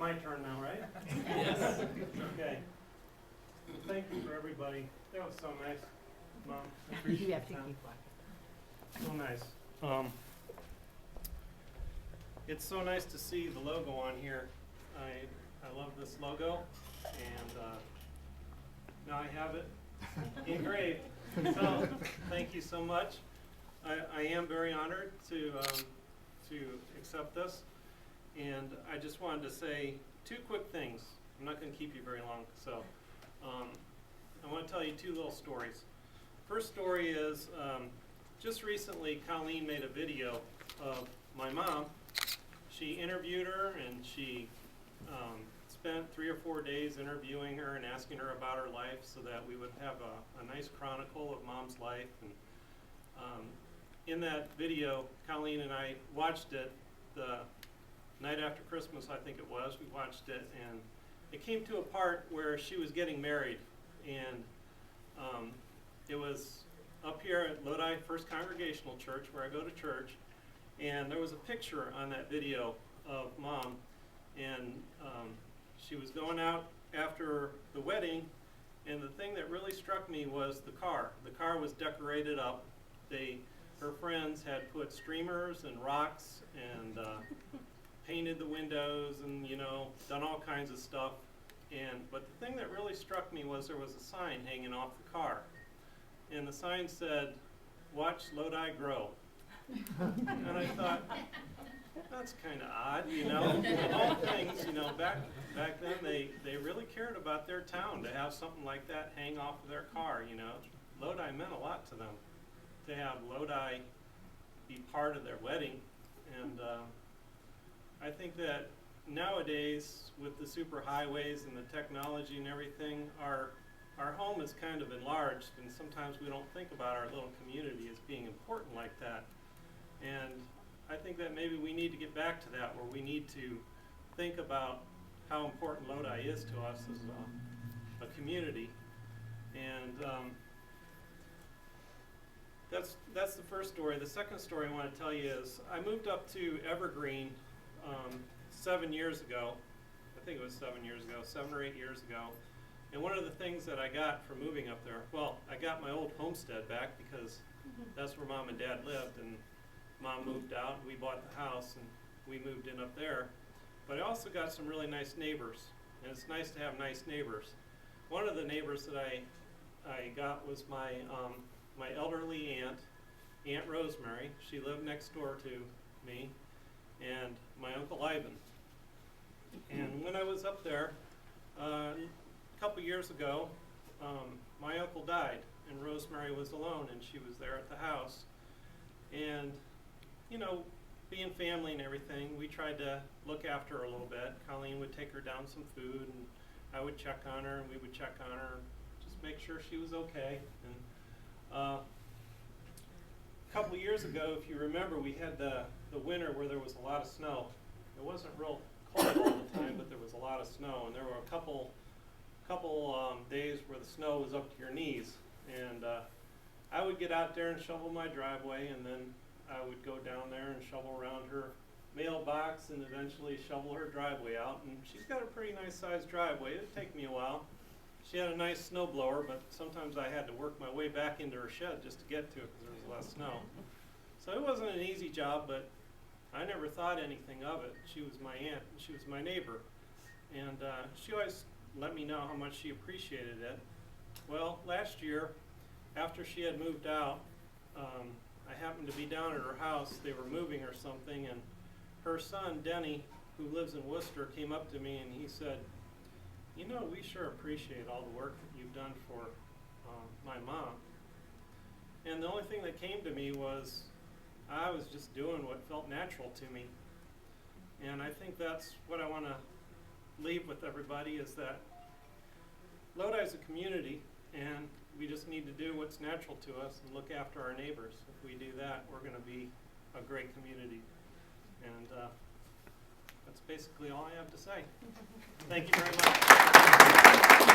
my turn now, right? Yes. Okay. Thank you for everybody. That was so nice, Mom. I You appreciate have to that. keep walking. So nice. It's so nice to see the logo on here. I love this logo, and now I have it engraved. So thank you so much. I am very honored to accept this, and I just wanted to say two quick things. I'm not going to keep you very long, so I want to tell you two little stories. First story is just recently Colleen made a video of my mom. She interviewed her, and she spent 3 or 4 days interviewing her and asking her about her life so that we would have a nice chronicle of Mom's life. And in that video, Colleen and I watched it the night after Christmas, I think it was. We watched it, and it came to a part where she was getting married, and it was up here at Lodi First Congregational Church, where I go to church, and there was a picture on that video of Mom, and she was going out after the wedding, and the thing that really struck me was the car. The car was decorated up. Her friends had put streamers and rocks and painted the windows and, you know, done all kinds of stuff. But the thing that really struck me was there was a sign hanging off the car, and the sign said, "Watch Lodi grow." And I thought, that's kind of odd, you know. Of all things, you know, back then they really cared about their town to have something like that hang off of their car, you know. Lodi meant a lot to them, to have Lodi be part of their wedding. And I think that nowadays, with the super highways and the technology and everything, our home is kind of enlarged, and sometimes we don't think about our little community as being important like that. And I think that maybe we need to get back to that, where we need to think about how important Lodi is to us as a community. And that's the first story. The second story I want to tell you is I moved up to Evergreen 7 years ago. I think it was 7 years ago, 7 or 8 years ago. And one of the things that I got from moving up there, well, I got my old homestead back because that's where Mom and Dad lived, and Mom moved out, and we bought the house, and we moved in up there. But I also got some really nice neighbors, and it's nice to have nice neighbors. One of the neighbors that I got was my elderly aunt, Aunt Rosemary. She lived next door to me, and my Uncle Ivan. And when I was up there a couple years ago, my uncle died, and Rosemary was alone, and she was there at the house. And you know, being family and everything, we tried to look after her a little bit. Colleen would take her down some food, and I would check on her, and we would check on her, just make sure she was okay. And a couple years ago, if you remember, we had the winter where there was a lot of snow. It wasn't real cold all the time, but there was a lot of snow, and there were a couple days where the snow was up to your knees. And I would get out there and shovel my driveway, and then I would go down there and shovel around her mailbox and eventually shovel her driveway out. And she's got a pretty nice sized driveway. It'd take me a while. She had a nice snow blower, but sometimes I had to work my way back into her shed just to get to it because there was a lot of snow. So it wasn't an easy job, but I never thought anything of it. She was my aunt, and she was my neighbor. And she always let me know how much she appreciated it. Well, last year, after she had moved out, I happened to be down at her house. They were moving or something, and her son, Denny, who lives in Worcester, came up to me and he said, "You know, we sure appreciate all the work that you've done for my mom." And the only thing that came to me was I was just doing what felt natural to me. And I think that's what I want to leave with everybody, is that Lodi is a community, and we just need to do what's natural to us and look after our neighbors. If we do that, we're going to be a great community. And that's basically all I have to say. Thank you very much.